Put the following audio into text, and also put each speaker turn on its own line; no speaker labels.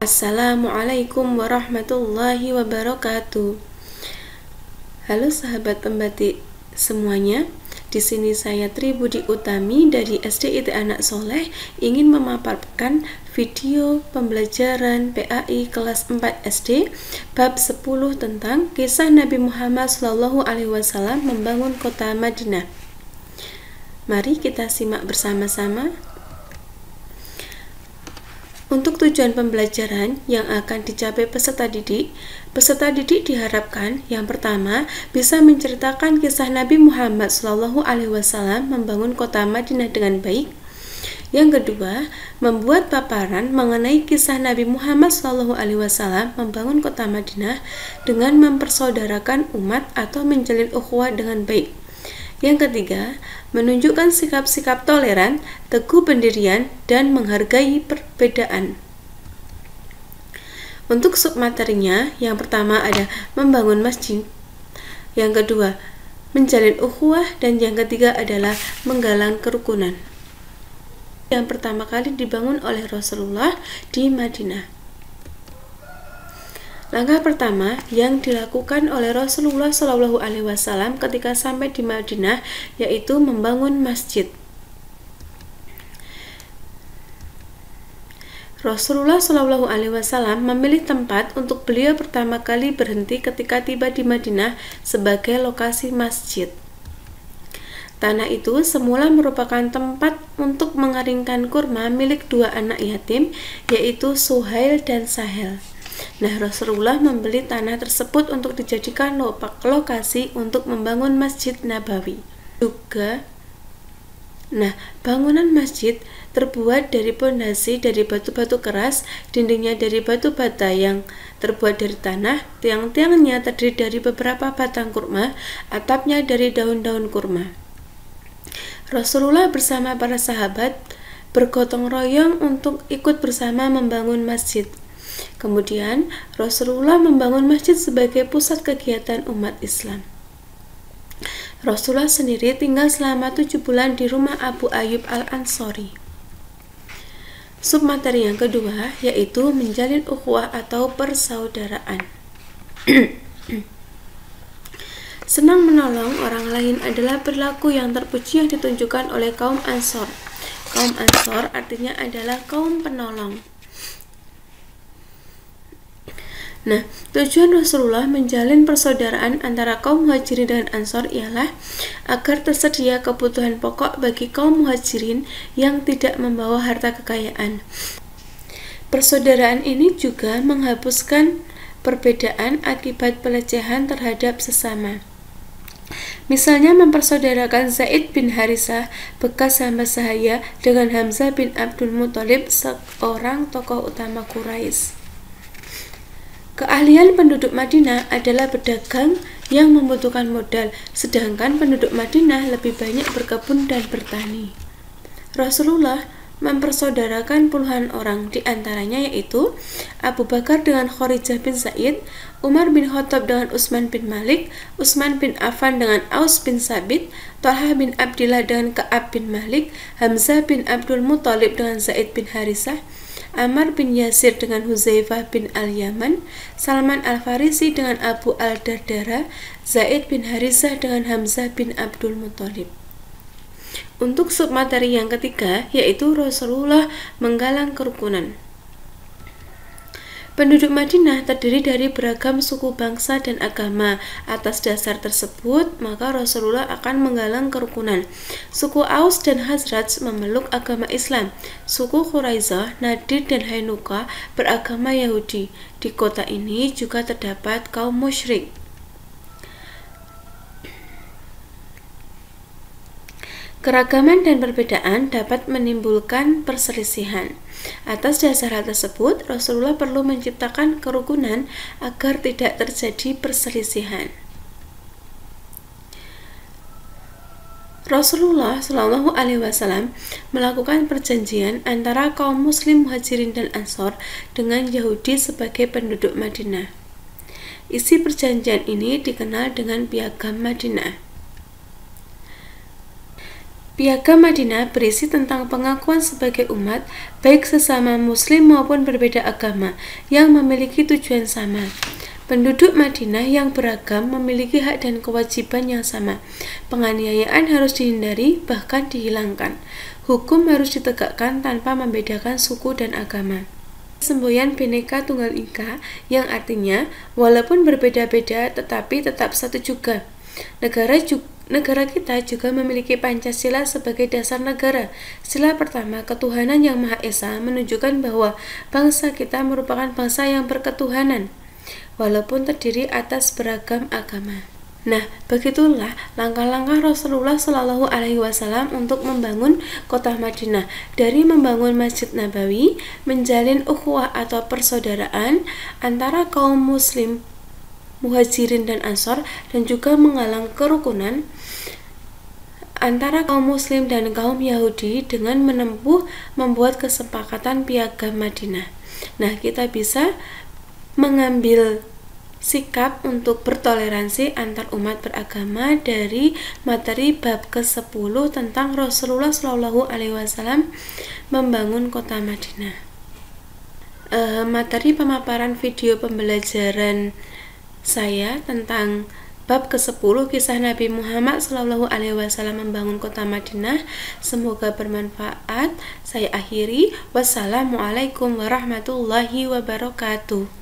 Assalamualaikum warahmatullahi wabarakatuh. Halo sahabat pembatik semuanya. Di sini saya Tribudi Utami dari SDIT Anak Soleh ingin memaparkan video pembelajaran PAI kelas 4 SD bab 10 tentang kisah Nabi Muhammad SAW membangun kota Madinah. Mari kita simak bersama-sama. Untuk tujuan pembelajaran yang akan dicapai peserta didik diharapkan yang pertama bisa menceritakan kisah Nabi Muhammad SAW membangun kota Madinah dengan baik. Yang kedua, membuat paparan mengenai kisah Nabi Muhammad SAW membangun kota Madinah dengan mempersaudarakan umat atau menjalin ukhuwah dengan baik. Yang ketiga, menunjukkan sikap-sikap toleran, teguh pendirian, dan menghargai perbedaan. Untuk submaterinya, yang pertama ada membangun masjid, yang kedua menjalin ukhuwah, dan yang ketiga adalah menggalang kerukunan. Yang pertama kali dibangun oleh Rasulullah di Madinah. Langkah pertama yang dilakukan oleh Rasulullah SAW ketika sampai di Madinah yaitu membangun masjid. Rasulullah SAW memilih tempat untuk beliau pertama kali berhenti ketika tiba di Madinah sebagai lokasi masjid. Tanah itu semula merupakan tempat untuk mengeringkan kurma milik dua anak yatim, yaitu Suhail dan Sahel. Nah, Rasulullah membeli tanah tersebut untuk dijadikan lokasi untuk membangun Masjid Nabawi. Bangunan masjid terbuat dari pondasi dari batu-batu keras, dindingnya dari batu bata yang terbuat dari tanah, tiang-tiangnya terdiri dari beberapa batang kurma, atapnya dari daun-daun kurma. Rasulullah bersama para sahabat bergotong royong untuk ikut bersama membangun masjid. Kemudian, Rasulullah membangun masjid sebagai pusat kegiatan umat Islam. Rasulullah sendiri tinggal selama 7 bulan di rumah Abu Ayyub Al-Ansori. Submateri yang kedua yaitu menjalin ukhuwah atau persaudaraan. Senang menolong orang lain adalah perilaku yang terpuji yang ditunjukkan oleh kaum Ansor. Kaum Ansor artinya adalah kaum penolong. Nah, tujuan Rasulullah menjalin persaudaraan antara kaum Muhajirin dengan Ansor ialah agar tersedia kebutuhan pokok bagi kaum Muhajirin yang tidak membawa harta kekayaan. Persaudaraan ini juga menghapuskan perbedaan akibat pelecehan terhadap sesama. Misalnya mempersaudarakan Zaid bin Harisah, bekas hamba sahaya, dengan Hamzah bin Abdul Muthalib, seorang tokoh utama Quraisy. Keahlian penduduk Madinah adalah berdagang yang membutuhkan modal, sedangkan penduduk Madinah lebih banyak berkebun dan bertani. Rasulullah mempersaudarakan puluhan orang, di antaranya yaitu Abu Bakar dengan Kharijah bin Zaid, Umar bin Khattab dengan Utsman bin Malik, Utsman bin Affan dengan Aus bin Sabit, Thalhah bin Abdillah dengan Ka'ab bin Malik, Hamzah bin Abdul Muthalib dengan Zaid bin Harisah, Ammar bin Yasir dengan Huzaifah bin Al-Yaman, Salman Al-Farisi dengan Abu Al-Dardara, Zaid bin Harisah dengan Hamzah bin Abdul Muthalib. Untuk submateri yang ketiga yaitu Rasulullah menggalang kerukunan. Penduduk Madinah terdiri dari beragam suku bangsa dan agama. Atas dasar tersebut, maka Rasulullah akan menggalang kerukunan. Suku Aus dan Khazraj memeluk agama Islam. Suku Quraisyah, Nadir dan Hainuqa beragama Yahudi. Di kota ini juga terdapat kaum musyrik. Keragaman dan perbedaan dapat menimbulkan perselisihan. Atas dasar hal tersebut, Rasulullah perlu menciptakan kerukunan agar tidak terjadi perselisihan. Rasulullah SAW melakukan perjanjian antara kaum Muslim Muhajirin dan Ansor dengan Yahudi sebagai penduduk Madinah. Isi perjanjian ini dikenal dengan Piagam Madinah. Piagam Madinah berisi tentang pengakuan sebagai umat, baik sesama muslim maupun berbeda agama, yang memiliki tujuan sama. Penduduk Madinah yang beragam memiliki hak dan kewajiban yang sama. Penganiayaan harus dihindari, bahkan dihilangkan. Hukum harus ditegakkan tanpa membedakan suku dan agama. Semboyan Bhinneka Tunggal Ika, yang artinya walaupun berbeda-beda tetapi tetap satu juga. Negara kita juga memiliki Pancasila sebagai dasar negara. Sila pertama, ketuhanan yang Maha Esa, menunjukkan bahwa bangsa kita merupakan bangsa yang berketuhanan, walaupun terdiri atas beragam agama. Nah, begitulah langkah-langkah Rasulullah Shallallahu Alaihi Wasallam untuk membangun kota Madinah, dari membangun Masjid Nabawi, menjalin ukhuwah atau persaudaraan antara kaum Muslim, Muhajirin dan Ansor, dan juga menggalang kerukunan antara kaum Muslim dan kaum Yahudi dengan membuat kesepakatan Piagam Madinah. Nah, kita bisa mengambil sikap untuk bertoleransi antar umat beragama dari materi bab ke-10 tentang Rasulullah Shallallahu Alaihi Wasallam membangun kota Madinah. Materi pemaparan video pembelajaran saya tentang bab ke-10 kisah Nabi Muhammad Shallallahu Alaihi Wasallam membangun kota Madinah semoga bermanfaat. Saya akhiri. Wassalamualaikum warahmatullahi wabarakatuh.